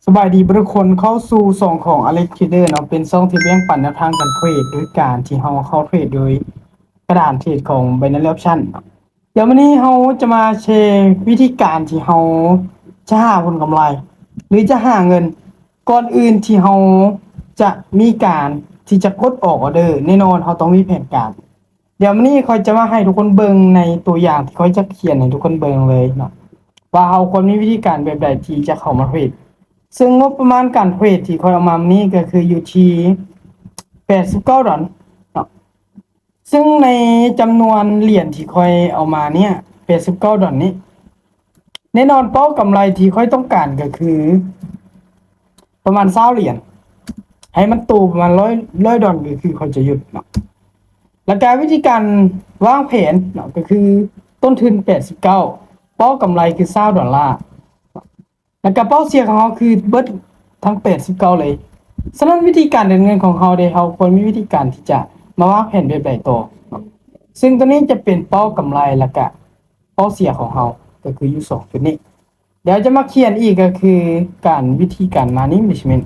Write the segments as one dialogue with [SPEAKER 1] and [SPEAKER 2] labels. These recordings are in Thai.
[SPEAKER 1] สบายดีทุกคนเข้าสู่ช่องของ Alex Trader เนาะเป็นช่องที่แบ่งปันแนวทางการเทรดโดยการที่เราเข้าเทรดโดยกระดานเทรดของ Binary Option เนาะเดี๋ยววันนี้เราจะมาแชร์วิธีการที่เราจะหาผลกำไรหรือจะหาเงินก่อนอื่นที่เราจะมีการที่จะกดออกออเดอร์แน่นอนเราต้องมีแผนการ เดี๋ยววันนี้ค่อยจะมาให้ทุกคนเบิ่งในตัวอย่างที่ค่อยจะเขียนให้ทุกคนเบิ่งเลยเนาะว่าเราควรมีวิธีการแบบใดที่จะเข้ามาเทรด ซึ่งงบประมาณการเทรดที่คอยเอามานี้ก็คืออยู่ที่$89เนาะซึ่งในจำนวนเหรียญที่คอยเอามาเนี่ย$89นี้แน่นอนเป้ากำไรที่ค่อยต้องการก็คือประมาณ20เหรียญให้มันตูประมาณ100ก็คือคอยจะหยุดเนาะแล้วการวิธีการวางแผนเนาะก็คือต้นทุน89เป้ากำไรคือ$20แล้วก็เป้าเสียของเขาคือเบิดทั้ง89เลยฉะนั้นวิธีการเดินเงินของเขาเขาควรมีวิธีการที่จะมาวางแผนแบบใดต่อซึ่งตัวนี้จะเป็นเป้ากำไรแล้วก็เป้าเสียของเขาก็คืออยู่2จุดนี้เดี๋ยวจะมาเขียนอีกก็คือการวิธีการ Money Management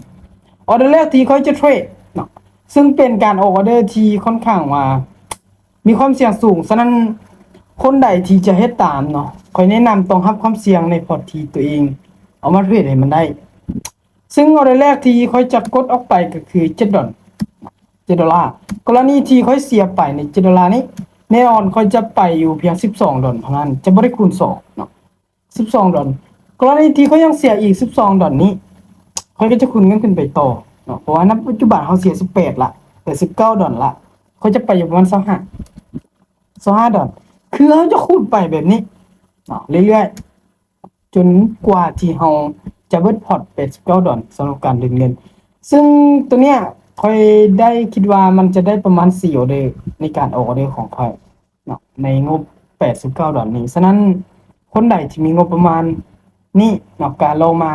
[SPEAKER 1] ออเดอร์แรกที่เขาจะเทรดเนาะซึ่งเป็นการออกออเดอร์ที่ค่อนข้างว่ามีความเสี่ยงสูงฉะนั้นคนใดที่จะเฮ็ดตามเนาะขอยแนะนำต้องรับความเสี่ยงในพอร์ตที่ตัวเองเอามาเทรดให้มันได้ซึ่งออเดอร์แรกที่ค่อยจะกดออกไปก็คือ$7กรณีที่ค่อยเสียไปใน$7นี้แน่นอนค่อยจะไปอยู่เพียง$12เท่านั้นจะบ่ได้คูณ2เนาะ$12กรณีที่ค่อยยังเสียอีก$12นี้ค่อยก็จะคูณเงินขึ้นไปต่อเนาะเพราะว่าณปัจจุบันเขาเสีย18ละแต่$19ละค่อยจะไปอยู่ประมาณ$25คือเขาจะคูณไปแบบนี้เนาะเรื่อยๆจนกว่าที่เราจะเบิดพอร์ต$89สำหรับการเล่นเงินซึ่งตัวเนี้ยค่อยได้คิดว่ามันจะได้ประมาณ4ออเดอร์ในการออกออเดอร์ของค่อยเนาะในงบ$89นี้ฉะนั้นคนใดที่มีงบประมาณนี้เนาะการลงมา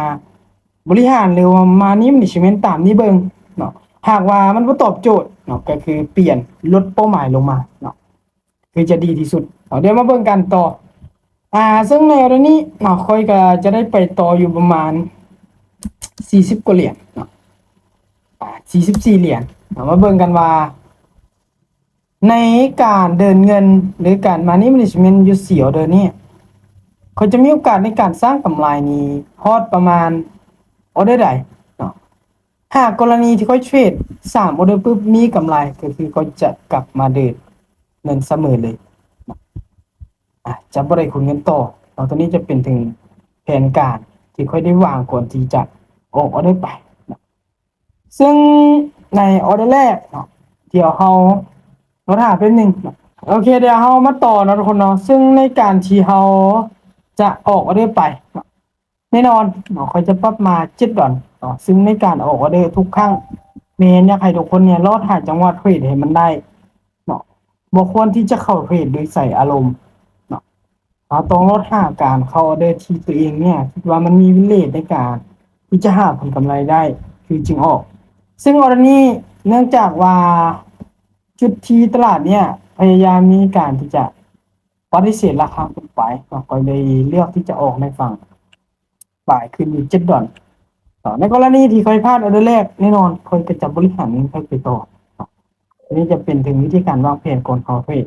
[SPEAKER 1] บริหารหรือว่ามานี่มันสิเมนตามนี้เบิ่งเนาะหากว่ามันบ่ตอบโจทย์เนาะก็คือเปลี่ยนลดเป้าหมายลงมาเนาะคือจะดีที่สุดเดี๋ยวมาเบิ่งกันต่อซึ่งในเรื่องนี้เนาะค่อยก็จะได้ไปต่ออยู่ประมาณ40กว่าเหรียญเนาะ44เหรียญมาเบิ่งกันว่าในการเดินเงินหรือการ Money Management อยู่4ออเดอร์นี้เขาจะมีโอกาสในการสร้างกำไรนี้ฮอดประมาณออเดอร์ใดเนาะหากกรณีที่ค่อยเทรด3ออเดอร์ปุ๊บมีกำไรก็คือก็จะกลับมาเดินเงินเสมอเลยจะบ่ได้คูณเงินต่อเนาะตัวนี้จะเป็นถึงแผนการที่ค่อยได้วางก่อนที่จะออกออเดอร์ไปซึ่งในออเดอร์แรกเนาะเดี๋ยวเราถามแป๊บนึงโอเคเดี๋ยวเรามาต่อเนาะทุกคนเนาะซึ่งในการที่เราจะออกออเดอร์ไปแน่นอนเนาะเขาจะปรับมา$7เนาะซึ่งในการออกออเดอร์ทุกครั้งแม่นอยากให้ทุกคนเนี่ยรอดหาจังหวะเทรดให้มันได้เนาะบ่ควรที่จะเข้าเทรดโดยใส่อารมณ์เนาะเราต้องลดหาการเข้าออเดอร์ที่ตัวเองเนี่ยคิดว่ามันมีวิเลตในการที่จะหาผลกำไรได้คือจึงออกซึ่งออเดอร์นี้เนื่องจากว่าจุดที่ตลาดเนี่ยพยายามมีการที่จะปฏิเสธราคาขึ้นไปก็เลยเลือกที่จะออกในฝั่งบ่ายขึ้นอยู่$7ในกรณีที่ค่อยพลาดออเดอร์แรกแน่นอนค่อยก็จะบริหารเงินค่อยไปต่ออันนี้จะเป็นถึงวิธีการวางแผนก่อนเข้าเทรด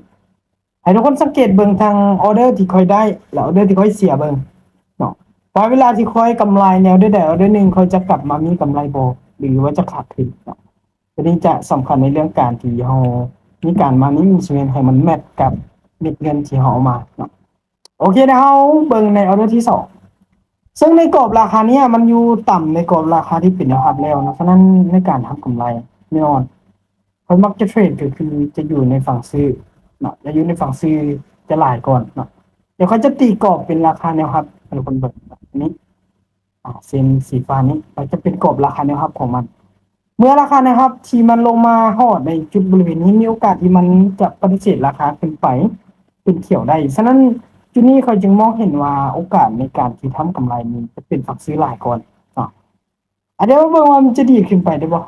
[SPEAKER 1] ให้ทุกคนสังเกตเบิ่งทางออเดอร์ที่ค่อยได้และออเดอร์ที่ค่อยเสียเบิ่งเนาะพอเวลาที่ค่อยกำไรแนวใดๆออเดอร์นึงค่อยจะกลับมามีกำไรบ่หรือว่าจะขาดทุนเนาะตัวนี้จะสำคัญในเรื่องการที่เรามีการ Money Management ให้มันแมทกับเม็ดเงินที่เราเอามาเนาะโอเคนะเราเบิ่งในออเดอร์ที่2ซึ่งในกรอบราคาเนี้ยมันอยู่ต่ำในกรอบราคาที่เป็นแนวรับแล้วนะฉะนั้นในการทำกำไรแน่นอนคนมักจะเทรดก็คือจะอยู่ในฝั่งซื้อเนาะจะอยู่ในฝั่งซื้อจะหลายก่อนเนาะเดี๋ยวเขาจะตีกรอบเป็นราคาแนวรับเป็นคนแบบนี้เส้นสีฟ้านี้มันจะเป็นกรอบราคาแนวรับของมันเมื่อราคานะครับที่มันลงมาฮอดในจุดบริเวณนี้มีโอกาสที่มันจะปฏิเสธราคาขึ้นไปเป็นเขียวได้ฉะนั้นจุดนี้เขาจึงมองเห็นว่าโอกาสในการที่ทำกำไรนี้จะเป็นฝั่งซื้อหลายก่อนเดี๋ยวเบิ่งว่ามันจะดีขึ้นไปได้บ่2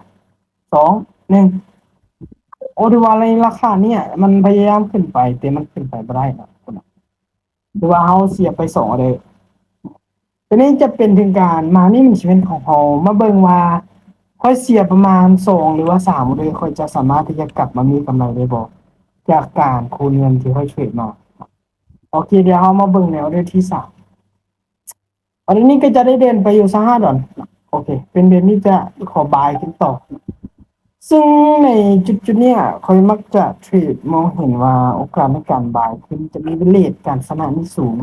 [SPEAKER 1] 1โอ้ดูว่าในราคาเนี่ยมันพยายามขึ้นไปแต่มันขึ้นไปบ่ได้นะคุณดูว่าเฮาเสียไป2เลย ตัวนี้จะเป็นถึงการมานี่มันชีวิตของเรามาเบิ่งว่าค่อยเสียประมาณ2หรือว่า3เลยค่อยจะสามารถที่จะกลับมามีกำไรได้บ่จากการคูณเงินที่ค่อยเทรดมาโอเคเดี๋ยวเรามาเบิ่งแนวด้วยที่3อันนี้ก็จะได้เดินไปอยู่สัก5 ดอลโอเคเป็นเดือนนี้จะขอบายขึ้นต่อซึ่งในจุดๆเนี้ยค่อยมักจะเทรดมองเห็นว่าโอกาสในการบายขึ้นจะมีเรทการชนะนี่สูง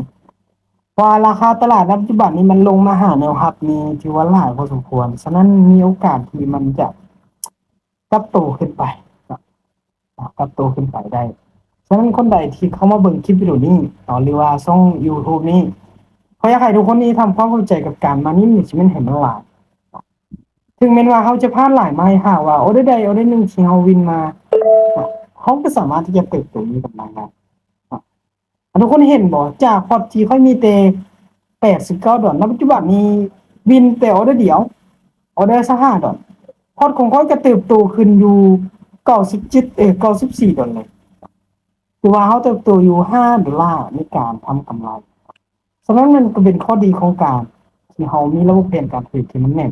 [SPEAKER 1] ว่าราคาตลาดณปัจจุบันนี้มันลงมาหาแนวรับนี้ถือว่าหลายพอสมควร ฉะนั้นมีโอกาสที่มันจะกลับโตขึ้นไปกลับโตขึ้นไปได้ ฉะนั้นคนใดที่เข้ามาเบิ่งคลิปวิดีโอนี้หรือว่าช่อง YouTube นี้ขออยากให้ทุกคนนี้ทำความเข้าใจกับการมานี่มิชเมนต์ให้มันหลายถึงแม้ว่าเขาจะพลาดหลายไม้หาว่าออเดอร์ใดออเดอร์หนึ่งที่เขาวินมาเขาก็สามารถที่จะเติบโตมีกำไรได้ทุกคนเห็นบ่จากพอร์ตที่ค่อยมีแต่$89ณปัจจุบันนี้บินแต่ออเดอร์เดียวออเดอร์สัก$5พอร์ตของค่อยก็เติบโตขึ้นอยู่97$94เลยคือว่าเขาเติบโตอยู่$5ในการทำกำไรฉะนั้นมันก็เป็นข้อดีของการที่เขามีระบบแผนการเทรดที่มันแน่น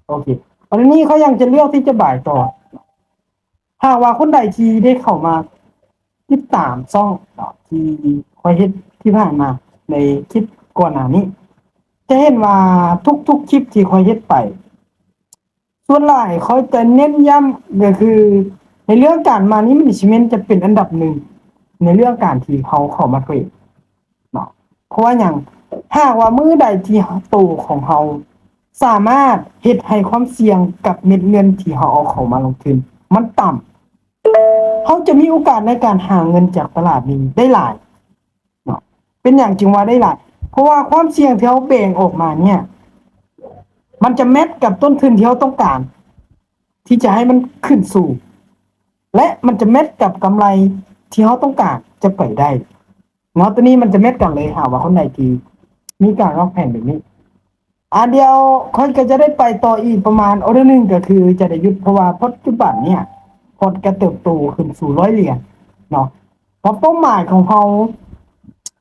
[SPEAKER 1] โอเคตอนนี้เขายังจะเลือกที่จะบ่ายต่อหากว่าคนใดที่ได้เข้ามาติดตามช่องที่ค่อยเฮ็ดที่ผ่านมาในคลิปก่อนหน้านี้จะเห็นว่าทุกๆคลิปที่ค่อยเฮ็ดไปส่วนหลายเขาจะเน้นย้ำก็คือในเรื่องการมานี่มิชเมนจะเป็นอันดับหนึ่งในเรื่องการที่เขาเข้ามาเทรดเนาะเพราะว่าอย่างหากว่ามื้อใดที่โตของเขาสามารถเฮ็ดให้ความเสี่ยงกับเม็ดเงินที่เขาเอาเข้ามาลงทุนมันต่ำเขาจะมีโอกาสในการหาเงินจากตลาดนี้ได้หลายเนาะเป็นอย่างจริงว่าได้หลายเพราะว่าความเสี่ยงที่เขาแบ่งออกมาเนี่ยมันจะแมทกับต้นทุนที่เขาต้องการที่จะให้มันขึ้นสู่และมันจะแมทกับกำไรที่เขาต้องการจะไปได้เนาะตัวนี้มันจะแมทกันเลยหาว่าคนใดที่มีการวางแผนแบบนี้เดียวค่อยก็จะได้ไปต่ออีกประมาณออเดอร์นึงก็คือจะได้หยุดเพราะว่าปัจจุบันเนี่ยพอร์ตก็เติบโตขึ้นสู่$100เนาะเพราะเป้าหมายของเขา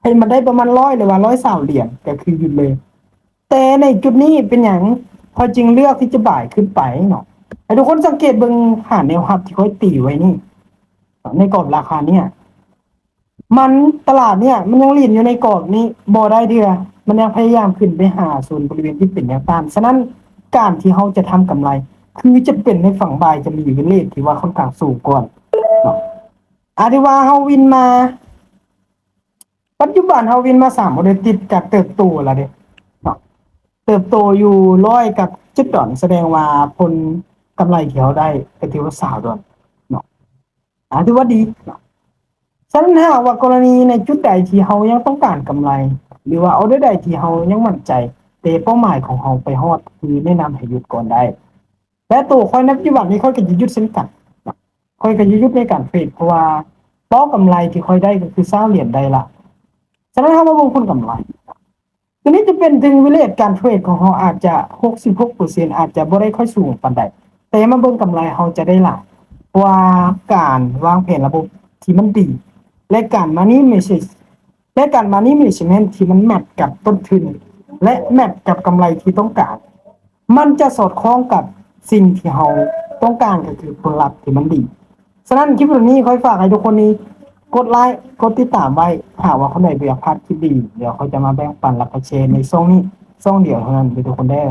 [SPEAKER 1] ให้มันได้ประมาณ100หรือว่า$120ก็คือหยุดเลยแต่ในจุดนี้เป็นอย่างพอจึงเลือกที่จะบ่ายขึ้นไปเนาะให้ทุกคนสังเกตเบิ่งหาแนวรับที่เขาตีไว้นี่ในกรอบราคาเนี่ยมันตลาดเนี่ยมันยังลีนอยู่ในกรอบนี้บ่ได้เดือมันยังพยายามขึ้นไปหาโซนบริเวณที่เป็นแนวต้านฉะนั้นการที่เขาจะทำกำไรคือจะเป็นในฝั่งบายจะมีอยู่เลขที่ว่าค่อนข้างสูงก่อนเนาะที่ว่าเฮาวินมาปัจจุบันเฮาวินมา3บ่ได้ติดกับเติบโตแล้วเด้เนาะเติบโตอยู่100กับ$7แสดงว่าผลกำไรที่เขาได้ก็ถือว่า$20เนาะถือว่าดีเนาะฉะนั้นหากว่ากรณีในจุดใดที่เฮายังต้องการกำไรหรือว่าเอาใดๆที่เฮายังมั่นใจแต่เป้าหมายของเฮาไปฮอดคือแนะนำให้หยุดก่อนได้และตัวค่อยในปัจจุบันนี้ค่อยก็จะหยุดเช่นกันค่อยก็จะหยุดในการเทรดเพราะว่าเป้ากำไรที่ค่อยได้ก็คือ$20ได้ละฉะนั้นเฮามาลงทุนกำไรทีนี้จะเป็นถึงวิเลตการเทรดของเฮาอาจจะ66%อาจจะบ่ได้ค่อยสูงปานใดแต่มาเบิ่งกำไรเฮาจะได้หลายว่าการวางแผนระบบที่มันดีและการมานี่ไม่ใช่และการมานี่ management ที่มันแมทกับต้นทุนและแมทกับกำไรที่ต้องการมันจะสอดคล้องกับสิ่งที่เราต้องการก็คือผลลัพธ์ที่มันดีฉะนั้นคลิปวิดีโอนี้ขอฝากให้ทุกคนนี้กดไลค์กดติดตามไว้หากว่าคนใดอยากพลาดคลิปดีเดี๋ยวเขาจะมาแบ่งปันและก็แชร์ในช่องนี้ช่องเดียวเท่านั้นทุกคนได้